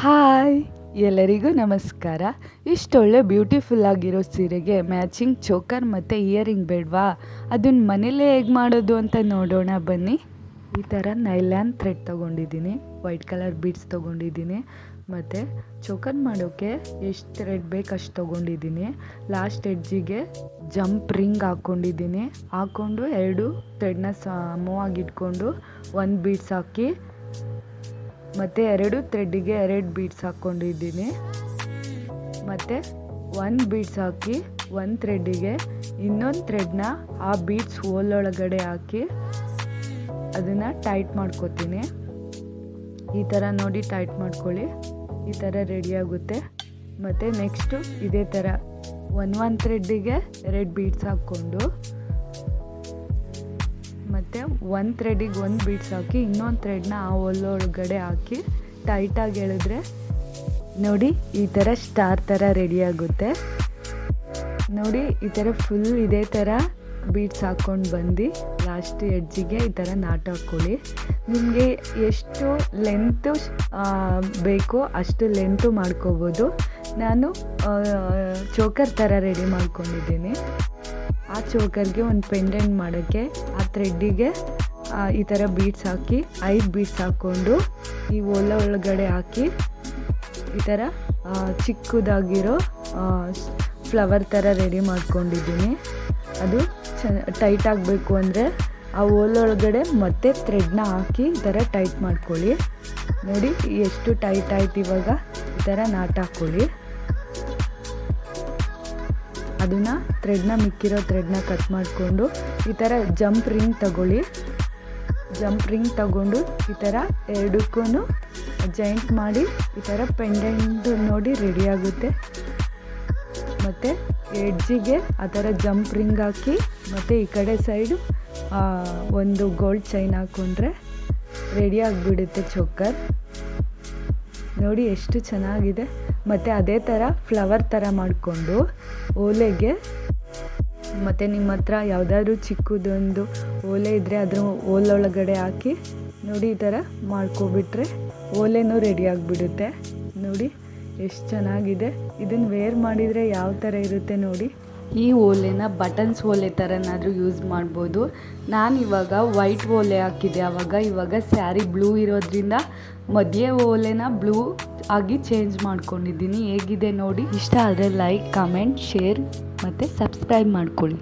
Hi, ಎಲ್ಲರಿಗೂ ನಮಸ್ಕಾರ. ಇಷ್ಟೊಳ್ಳೆ beautiful ಆಗಿರೋ ಸೀರೆಗೆ ಮ್ಯಾಚಿಂಗ್ ಚೋಕರ್ ಮತ್ತು ಇಯರಿಂಗ್ ಬೇಡವಾ? ಅದನ್ನು ಮನೇಲೇ ಹೇಗೆ ಮಾಡೋದು ಅಂತ ನೋಡೋಣ ಬನ್ನಿ. ಈ ಥರ ನೈಲಾನ್ ಥ್ರೆಡ್ ತೊಗೊಂಡಿದ್ದೀನಿ, ವೈಟ್ ಕಲರ್ ಬೀಡ್ಸ್ ತೊಗೊಂಡಿದ್ದೀನಿ, ಮತ್ತು ಚೋಕರ್ ಮಾಡೋಕ್ಕೆ ಎಷ್ಟು ಥ್ರೆಡ್ ಬೇಕು ಅಷ್ಟು ತೊಗೊಂಡಿದ್ದೀನಿ. ಲಾಸ್ಟ್ ಎಡ್ಜಿಗೆ ಜಂಪ್ ರಿಂಗ್ ಹಾಕ್ಕೊಂಡಿದ್ದೀನಿ. ಹಾಕ್ಕೊಂಡು 2 ಥ್ರೆಡ್ನ ಸಮವಾಗಿ ಇಟ್ಕೊಂಡು 1 ಬೀಡ್ಸ್ ಹಾಕಿ ಮತ್ತು 2 ಥ್ರೆಡ್ಡಿಗೆ 2 ಬೀಡ್ಸ್ ಹಾಕ್ಕೊಂಡಿದ್ದೀನಿ. ಮತ್ತು 1 ಬೀಡ್ಸ್ ಹಾಕಿ 1 ಥ್ರೆಡ್ಡಿಗೆ ಇನ್ನೊಂದು ಥ್ರೆಡ್ನ ಆ ಬೀಡ್ಸ್ ಹೋಲೊಳಗಡೆ ಹಾಕಿ ಅದನ್ನು ಟೈಟ್ ಮಾಡ್ಕೊತೀನಿ. ಈ ಥರ ನೋಡಿ ಟೈಟ್ ಮಾಡ್ಕೊಳ್ಳಿ. ಈ ಥರ ರೆಡಿ ಆಗುತ್ತೆ. ಮತ್ತು ನೆಕ್ಸ್ಟು ಇದೇ ಥರ 1 ಥ್ರೆಡ್ಡಿಗೆ 2 ಬೀಡ್ಸ್ ಹಾಕ್ಕೊಂಡು ಮತ್ತು 1 ಥ್ರೆಡ್ಡಿಗೆ 1 ಬೀಡ್ಸ್ ಹಾಕಿ ಇನ್ನೊಂದು ಥ್ರೆಡ್ನ ಆ ಒಳಗಡೆ ಹಾಕಿ ಟೈಟಾಗಿ ಎಳೆದ್ರೆ ನೋಡಿ ಈ ಥರ ಸ್ಟಾರ್ ಥರ ರೆಡಿ ಆಗುತ್ತೆ. ನೋಡಿ ಈ ಥರ ಫುಲ್ ಇದೇ ಥರ ಬೀಡ್ಸ್ ಹಾಕ್ಕೊಂಡು ಬಂದು ಲಾಸ್ಟ್ ಎಡ್ಜಿಗೆ ಈ ಥರ ನಾಟ್ ಹಾಕ್ಕೊಳ್ಳಿ. ನಿಮಗೆ ಎಷ್ಟು ಲೆಂತು ಬೇಕೋ ಅಷ್ಟು ಲೆಂತು ಮಾಡ್ಕೋಬೋದು. ನಾನು ಚೋಕರ್ ಥರ ರೆಡಿ ಮಾಡ್ಕೊಂಡಿದ್ದೀನಿ. ಆ ಚೋಕರ್ಗೆ ಒಂದು ಪೆಂಡೆಂಟ್ ಮಾಡೋಕ್ಕೆ ಆ ಥ್ರೆಡ್ಡಿಗೆ ಈ ಥರ ಬೀಡ್ಸ್ ಹಾಕಿ 5 ಬೀಡ್ಸ್ ಹಾಕ್ಕೊಂಡು ಈ ಒಳಗಡೆ ಹಾಕಿ ಈ ಥರ ಚಿಕ್ಕದಾಗಿರೋ ಫ್ಲವರ್ ಥರ ರೆಡಿ ಮಾಡ್ಕೊಂಡಿದ್ದೀನಿ. ಅದು ಟೈಟ್ ಆಗಬೇಕು ಅಂದರೆ ಆ ಒಳಗಡೆ ಮತ್ತೆ ಥ್ರೆಡ್ನ ಹಾಕಿ ಈ ಥರ ಟೈಟ್ ಮಾಡ್ಕೊಳ್ಳಿ. ನೋಡಿ ಎಷ್ಟು ಟೈಟ್ ಆಯ್ತು. ಇವಾಗ ಈ ಥರ ನಾಟ್ ಹಾಕ್ಕೊಳ್ಳಿ. ಅದನ್ನು ಮಿಕ್ಕಿರೋ ಥ್ರೆಡ್ನ ಕಟ್ ಮಾಡಿಕೊಂಡು ಈ ಥರ ಜಂಪ್ ರಿಂಗ್ ತಗೊಳ್ಳಿ. ಜಂಪ್ ರಿಂಗ್ ತಗೊಂಡು ಈ ಥರ ಎರಡಕ್ಕೂ ಜಾಯಿಂಟ್ ಮಾಡಿ ಈ ಥರ ಪೆಂಡೆಂಟ್ ನೋಡಿ ರೆಡಿ ಆಗುತ್ತೆ. ಮತ್ತು ಎಡ್ಜಿಗೆ ಆ ಥರ ಜಂಪ್ ರಿಂಗ್ ಹಾಕಿ ಮತ್ತು ಈ ಕಡೆ ಸೈಡು ಒಂದು ಗೋಲ್ಡ್ ಚೈನ್ ಹಾಕ್ಕೊಂಡ್ರೆ ರೆಡಿ ಆಗಿಬಿಡುತ್ತೆ ಚೋಕರ್. ನೋಡಿ ಎಷ್ಟು ಚೆನ್ನಾಗಿದೆ. ಮತ್ತು ಅದೇ ಥರ ಫ್ಲವರ್ ಥರ ಮಾಡಿಕೊಂಡು ಓಲೆಗೆ ಮತ್ತು ನಿಮ್ಮ ಹತ್ರ ಯಾವುದಾದ್ರೂ ಚಿಕ್ಕದೊಂದು ಓಲೆ ಇದ್ದರೆ ಅದ್ರ ಓಲೊಳಗಡೆ ಹಾಕಿ ನೋಡಿ ಈ ಥರ ಮಾಡ್ಕೊಬಿಟ್ರೆ ಓಲೆನೂ ರೆಡಿ ಆಗಿಬಿಡುತ್ತೆ. ನೋಡಿ ಎಷ್ಟು ಚೆನ್ನಾಗಿದೆ. ಇದನ್ನು ವೇರ್ ಮಾಡಿದರೆ ಯಾವ ಥರ ಇರುತ್ತೆ ನೋಡಿ. ಈ ಓಲೆನ ಬಟನ್ಸ್ ಓಲೆ ಥರನಾದರೂ ಯೂಸ್ ಮಾಡ್ಬೋದು. ನಾನಿವಾಗ ವೈಟ್ ಓಲೆ ಹಾಕಿದ್ದೆ ಇವಾಗ ಸ್ಯಾರಿ ಬ್ಲೂ ಇರೋದ್ರಿಂದ ಮಧ್ಯೆ ಓಲೆನ ಬ್ಲೂ ಆಗಿ ಚೇಂಜ್ ಮಾಡ್ಕೊಂಡಿದ್ದೀನಿ. ಹೇಗಿದೆ ನೋಡಿ. ಇಷ್ಟ ಆದರೆ ಲೈಕ್, ಕಮೆಂಟ್, ಶೇರ್ ಮತ್ತು ಸಬ್ಸ್ಕ್ರೈಬ್ ಮಾಡ್ಕೊಳ್ಳಿ.